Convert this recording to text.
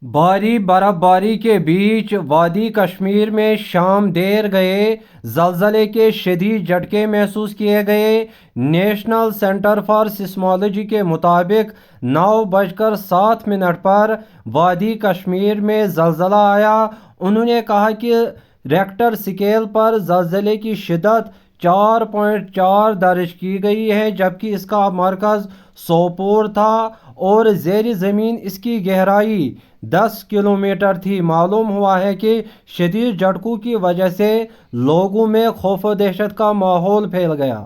भारी बर्फबारी के बीच वादी कश्मीर में शाम देर गए ज़लज़ले के शदीद झटके महसूस किए गए। नेशनल सेंटर फॉर सिस्मोलॉजी के मुताबिक 9:07 पर वादी कश्मीर में ज़लज़ला आया। उन्होंने कहा कि रेक्टर स्केल पर ज़लज़ले की शिद्दत 4.4 दर्ज की गई है, जबकि इसका मरकज़ सोपोर था और ज़ेर ज़मीन इसकी गहराई 10 किलोमीटर थी। मालूम हुआ है कि शदीद झटकों की वजह से लोगों में खौफ व दहशत का माहौल फैल गया।